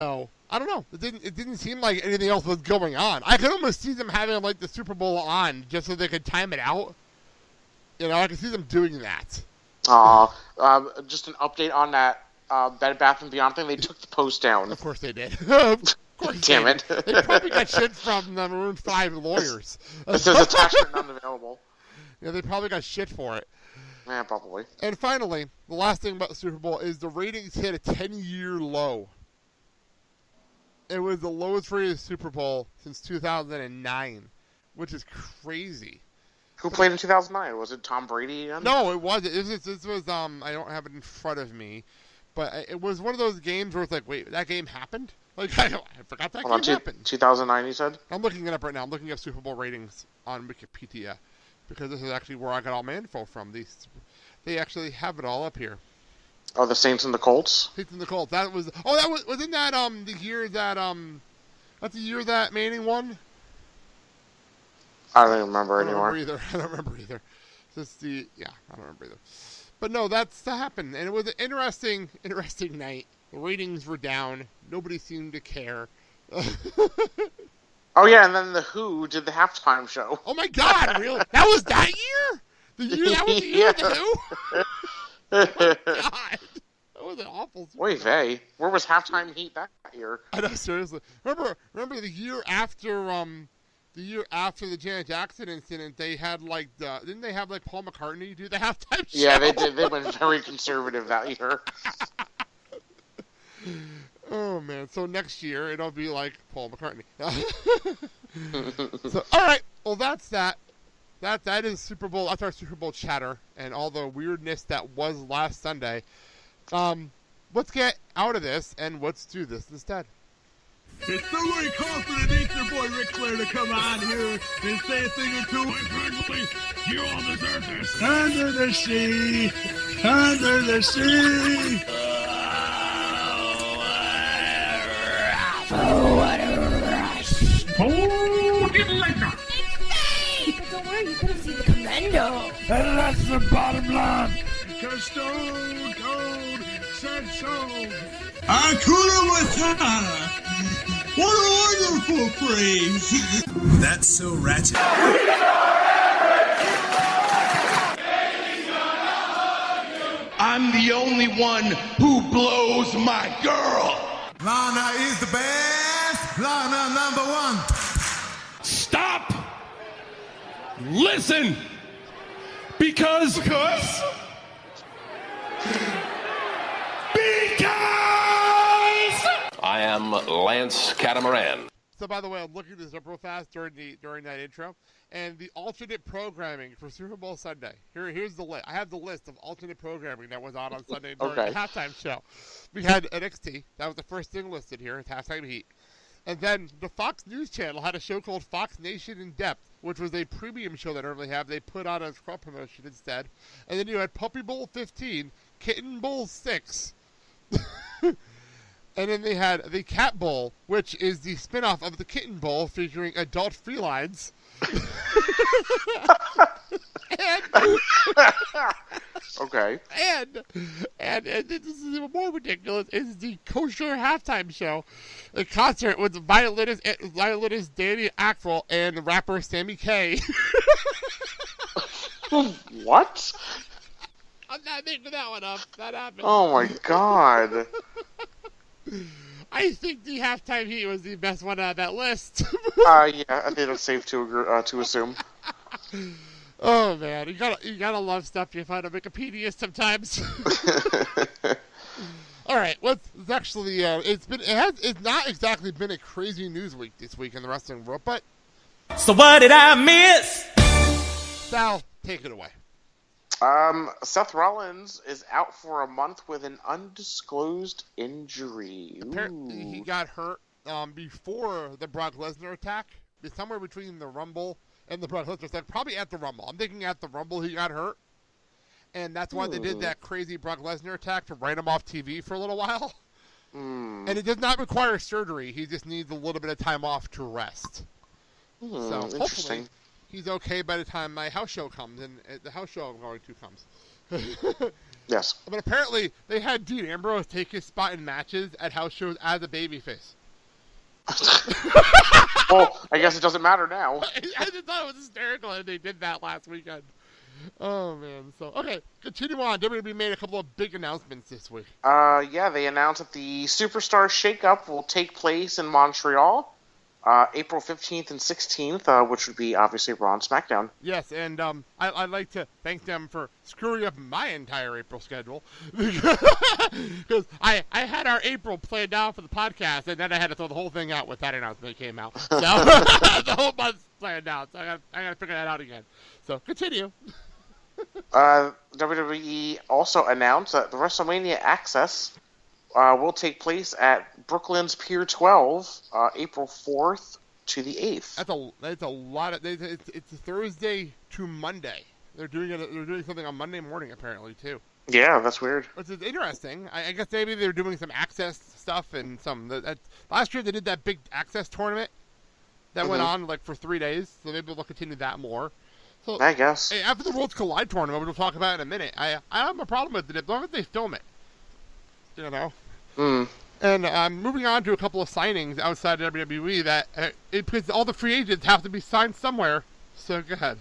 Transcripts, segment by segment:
So, I don't know. It didn't seem like anything else was going on. I could almost see them having like the Super Bowl on just so they could time it out. You know, I could see them doing that. Just an update on that Bed Bath & Beyond thing. They took the post down. Of course they did. Of course Damn it. They probably got shit from the Maroon 5 lawyers. It says attachment unavailable. Yeah, they probably got shit for it. Yeah, probably. And finally, the last thing about the Super Bowl is the ratings hit a 10-year low. It was the lowest rated Super Bowl since 2009, which is crazy. Who played in 2009? Was it Tom Brady again? No, it wasn't. This was I don't have it in front of me, but it was one of those games where it's like, wait, that game happened? Like, I forgot that game happened. 2009, you said? I'm looking it up right now. I'm looking up Super Bowl ratings on Wikipedia, because this is actually where I got all my info from. They actually have it all up here. Oh, the Saints and the Colts? Saints and the Colts. Wasn't that the year that that's the year that Manning won? I don't even remember anymore. I don't remember either. I don't remember either. But no, that happened, and it was an interesting night. The ratings were down. Nobody seemed to care. Oh yeah, and then the Who did the halftime show. Oh my God! Really? That was that year? That was the year of the Who? Oh my God! That was an awful. Wait, where was halftime Heat that year? I know, seriously. Remember the year after the Janet Jackson incident, they had didn't they have Paul McCartney do the halftime show? Yeah, they did. They went very conservative that year. Oh man! So next year it'll be like Paul McCartney. So all right, well that's that. That is Super Bowl. That's our Super Bowl chatter and all the weirdness that was last Sunday. Let's get out of this and let's do this instead. It's so very confident your boy Ric Flair to come on here and say a thing or two. Friendly, you all deserve this. Under the sea, under the sea. Oh, what a rush. Hold it later. But don't worry, you could have seen the commando. And that's the bottom line. Because Stone Cold said so. Hakuna Matata. What a wonderful phrase! That's so ratchet. I'm the only one who blows my girl! Lana is the best. Lana #1. Stop! Listen! Because... I am Lance Catamaran. So, by the way, I'm looking this up real fast during that intro, and the alternate programming for Super Bowl Sunday. Here's the list. I have the list of alternate programming that was on Sunday during the halftime show. We had NXT. That was the first thing listed here. It's Halftime Heat. And then the Fox News Channel had a show called Fox Nation in Depth, which was a premium show they normally have. They put on a scrub promotion instead. And then you had Puppy Bowl 15, Kitten Bowl 6. And then they had the Cat Bowl, which is the spinoff of the Kitten Bowl, featuring adult felines. Okay. And this is even more ridiculous, is the Kosher Halftime Show, a concert with violinist Danny Ackroyd and rapper Sammy K. What? I'm not making that one up. That happened. Oh my God. I think the Halftime Heat was the best one out of that list. Yeah, I think it's safe to assume. Oh man, you gotta love stuff you find on Wikipedia sometimes. All right, let's actually. It's not exactly been a crazy news week this week in the wrestling world, but. So what did I miss? Sal, take it away. Seth Rollins is out for a month with an undisclosed injury. Apparently, he got hurt before the Brock Lesnar attack. Somewhere between the Rumble and the Brock Lesnar attack. Probably at the Rumble. I'm thinking at the Rumble he got hurt. And that's why they did that crazy Brock Lesnar attack to write him off TV for a little while. And it does not require surgery. He just needs a little bit of time off to rest. So hopefully he's okay by the time my house show comes, and the house show I'm going to comes. Yes. But apparently, they had Dean Ambrose take his spot in matches at house shows as a babyface. Well, I guess it doesn't matter now. I just thought it was hysterical that they did that last weekend. Oh, man. So, okay, continue on. WWE made a couple of big announcements this week. Yeah, they announced that the Superstar Shakeup will take place in Montreal, April 15th and 16th, which would be obviously Raw and SmackDown. Yes, and I'd like to thank them for screwing up my entire April schedule. Because I had our April planned out for the podcast, and then I had to throw the whole thing out with that announcement that came out. So, the whole month's planned out, so I got to figure that out again. So, continue. WWE also announced that the WrestleMania Access will take place at Brooklyn's Pier 12, April 4th to the 8th. That's a lot of. It's Thursday to Monday. They're doing something on Monday morning apparently too. Yeah, that's weird. Which is interesting. I guess maybe they're doing some access stuff and some. Last year they did that big access tournament that went on like for 3 days, so maybe they'll continue that more. So, I guess. Hey, after the Worlds Collide tournament, which we'll talk about in a minute, I have a problem with it as long as they film it. You know? And moving on to a couple of signings outside of WWE that because all the free agents have to be signed somewhere. So go ahead.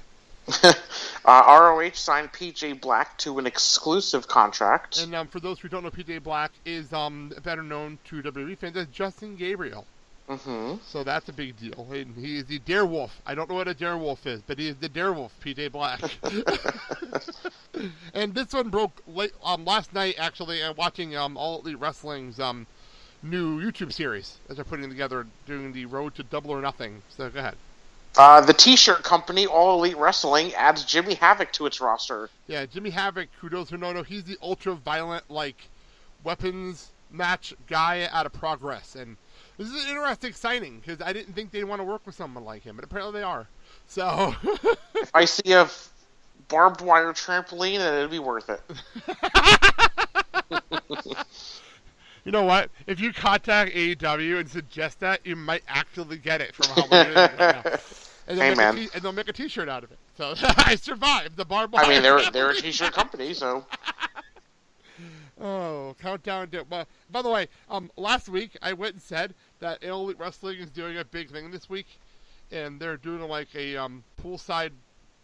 ROH signed PJ Black to an exclusive contract. And for those who don't know, PJ Black is better known to WWE fans as Justin Gabriel. So that's a big deal. He is the Darewolf. I don't know what a Darewolf is, but he is the Darewolf, PJ Black. And this one broke late, last night, actually, watching All Elite Wrestling's new YouTube series that they're putting together, doing the Road to Double or Nothing. So go ahead. The T-shirt company, All Elite Wrestling, adds Jimmy Havoc to its roster. Yeah, Jimmy Havoc, who those who don't know, he's the ultra-violent, weapons match guy out of Progress. And this is an interesting signing, because I didn't think they'd want to work with someone like him, but apparently they are. So, if I see a barbed wire trampoline, then it'd be worth it. You know what? If you contact AEW and suggest that, you might actually get it from how much it is right now. And they'll make a T-shirt out of it. So I survived the barbed wire. I mean, they're a T-shirt company, so. Oh, countdown to... Well, by the way, last week I went and said that All Elite Wrestling is doing a big thing this week, and they're doing a poolside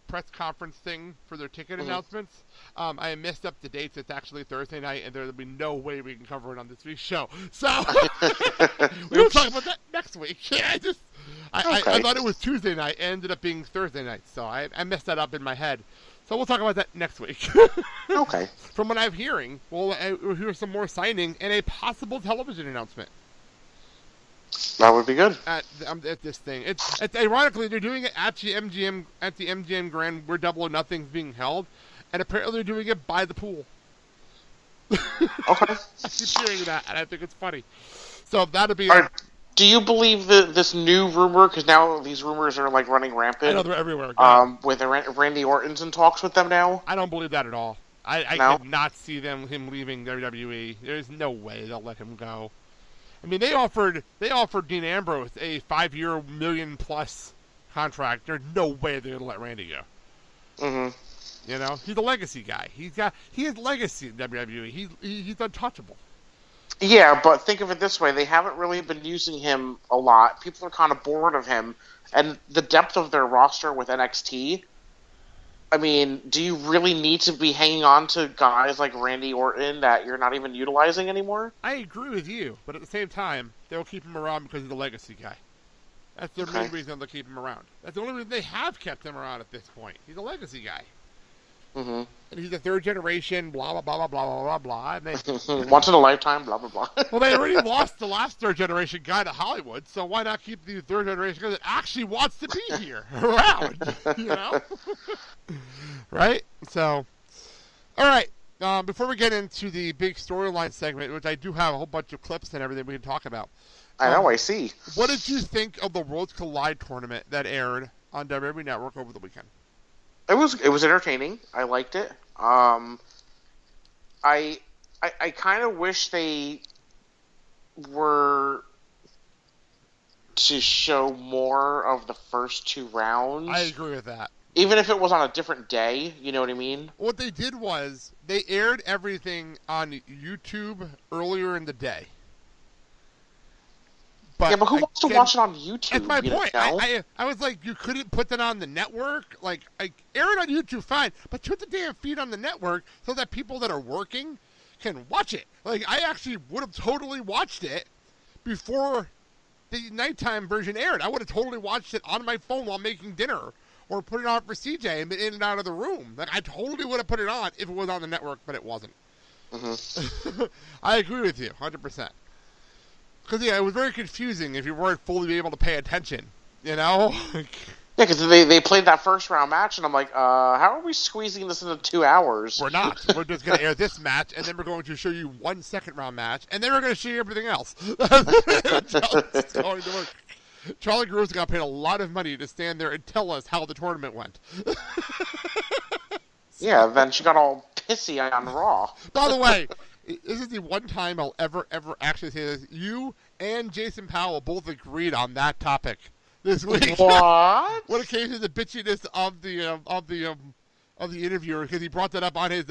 press conference thing for their ticket announcements. I messed up the dates. It's actually Thursday night, and there'll be no way we can cover it on this week's show. So we'll talk about that next week. I thought it was Tuesday night. It ended up being Thursday night, so I messed that up in my head. So we'll talk about that next week. Okay. From what I'm hearing, we'll hear some more signing and a possible television announcement. That would be good. At this thing, it's ironically they're doing it at the MGM Grand where Double or Nothing's being held, and apparently they're doing it by the pool. Okay. I keep hearing that, and I think it's funny. So that'll be. Do you believe this new rumor? Because now these rumors are running rampant. I know they're everywhere. With Randy Orton's in talks with them now. I don't believe that at all. I could not see him leaving WWE. There's no way they'll let him go. I mean, they offered Dean Ambrose a 5-year, $1 million+ contract. There's no way they're gonna let Randy go. You know, he's a legacy guy. He has legacy in WWE. He's untouchable. Yeah, but think of it this way: they haven't really been using him a lot. People are kind of bored of him, and the depth of their roster with NXT. I mean, do you really need to be hanging on to guys like Randy Orton that you're not even utilizing anymore? I agree with you, but at the same time, they'll keep him around because he's a legacy guy. That's the main reason they'll keep him around. That's the only reason they have kept him around at this point. He's a legacy guy. And he's a third generation, blah, blah, blah, blah, blah, blah, blah. And they, once in a lifetime, blah, blah, blah. Well, they already lost the last third generation guy to Hollywood, so why not keep the third generation guy that actually wants to be here around? You know? Right? So, all right. Before we get into the big storyline segment, which I do have a whole bunch of clips and everything we can talk about. I know, I see. What did you think of the Worlds Collide tournament that aired on WWE Network over the weekend? It was entertaining. I liked it. I kind of wish they were to show more of the first two rounds. I agree with that. Even if it was on a different day, you know what I mean? What they did was they aired everything on YouTube earlier in the day. But who wants to watch it on YouTube? That's my point. I was like, you couldn't put that on the network? Like, air it on YouTube, fine, but put the damn feed on the network so that people that are working can watch it. Like, I actually would have totally watched it before the nighttime version aired. I would have totally watched it on my phone while making dinner. Or put it on for CJ and been in and out of the room. Like, I totally would have put it on if it was on the network, but it wasn't. Mm-hmm. I agree with you, 100%. Because, it was very confusing if you weren't fully able to pay attention, you know? Yeah, because they played that first round match, and I'm like, how are we squeezing this into 2 hours? We're not. We're just going to air this match, and then we're going to show you 1 second round match, and then we're going to show you everything else. It's going to work. Charlie Gross got paid a lot of money to stand there and tell us how the tournament went. Yeah, then she got all pissy on Raw. By the way, this is the one time I'll ever actually say this. You and Jason Powell both agreed on that topic this week. What? When it came to the bitchiness of the interviewer, because he brought that up on his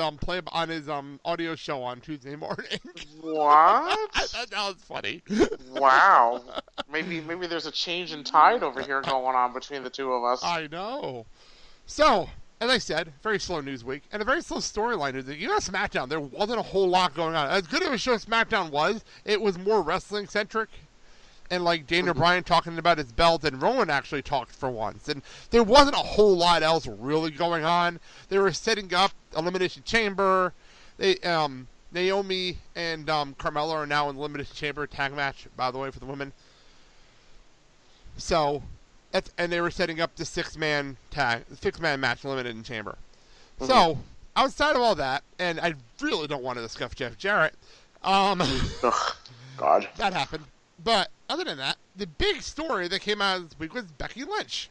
audio show on Tuesday morning. What? I thought that was funny. Wow. Maybe there's a change in tide over here going on between the two of us. I know. So, as I said, very slow news week and a very slow storyline. You know, SmackDown, there wasn't a whole lot going on. As good of a show SmackDown was, it was more wrestling centric. And like Daniel Bryan talking about his belt, and Rowan actually talked for once. And there wasn't a whole lot else really going on. They were setting up Elimination Chamber. Naomi and Carmella are now in the Elimination Chamber tag match, by the way, for the women. So, and they were setting up the six-man match Elimination Chamber. Mm-hmm. So, outside of all that, and I really don't want to discuss Jeff Jarrett. Ugh, God. That happened. But other than that, the big story that came out this week was Becky Lynch.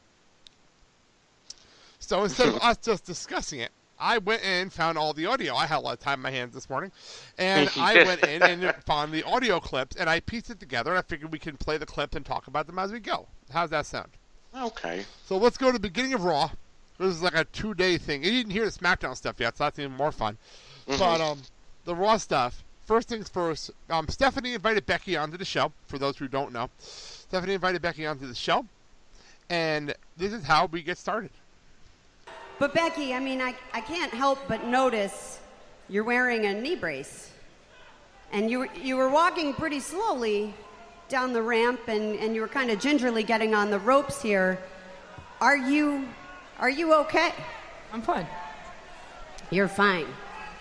So instead of us just discussing it, I went in and found all the audio. I had a lot of time in my hands this morning. And I went in and found the audio clips, and I pieced it together, and I figured we can play the clips and talk about them as we go. How's that sound? Okay. So let's go to the beginning of Raw. This is like a 2-day thing. You didn't hear the SmackDown stuff yet, so that's even more fun. Mm-hmm. But the Raw stuff. First things first, Stephanie invited Becky onto the show, for those who don't know. Stephanie invited Becky onto the show, and this is how we get started. But Becky, I mean, I can't help but notice you're wearing a knee brace. And you were walking pretty slowly down the ramp, and you were kind of gingerly getting on the ropes here. Are you okay? I'm fine. You're fine.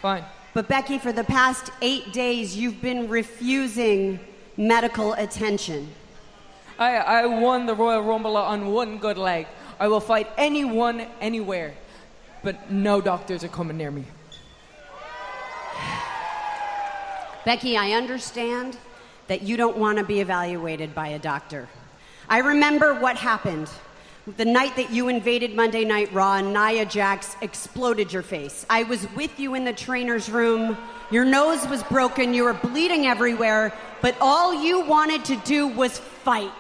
Fine. But Becky, for the past 8 days, you've been refusing medical attention. I won the Royal Rumble on one good leg. I will fight anyone, anywhere. But no doctors are coming near me. Becky, I understand that you don't want to be evaluated by a doctor. I remember what happened. The night that you invaded Monday Night Raw and Nia Jax exploded your face. I was with you in the trainer's room. Your nose was broken. You were bleeding everywhere. But all you wanted to do was fight.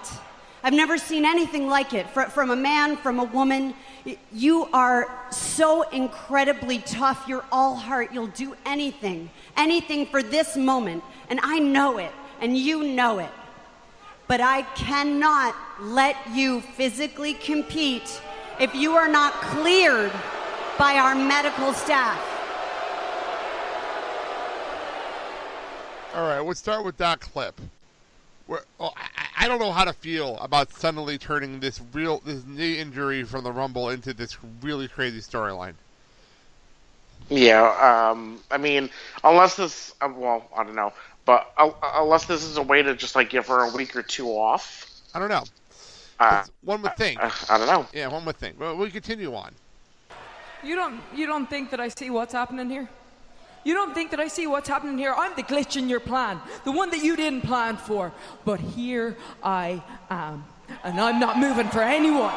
I've never seen anything like it. From a man, from a woman. You are so incredibly tough. You're all heart. You'll do anything. Anything for this moment. And I know it. And you know it. But I cannot let you physically compete if you are not cleared by our medical staff. All right, we'll start with that clip. I don't know how to feel about suddenly turning this knee injury from the Rumble into this really crazy storyline. Yeah, I mean, unless this, well, I don't know. But unless this is a way to just like give her a week or two off. I don't know. One would think. I don't know. Yeah, one would think. Well, we continue on. You don't think that I see what's happening here? You don't think that I see what's happening here? I'm the glitch in your plan. The one that you didn't plan for. But here I am. And I'm not moving for anyone.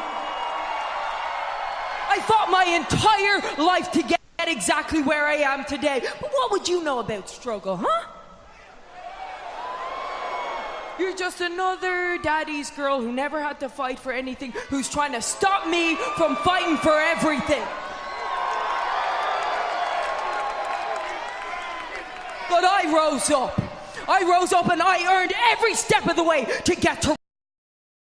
I fought my entire life to get exactly where I am today. But what would you know about struggle, huh? You're just another daddy's girl who never had to fight for anything, who's trying to stop me from fighting for everything. But I rose up and I earned every step of the way to get to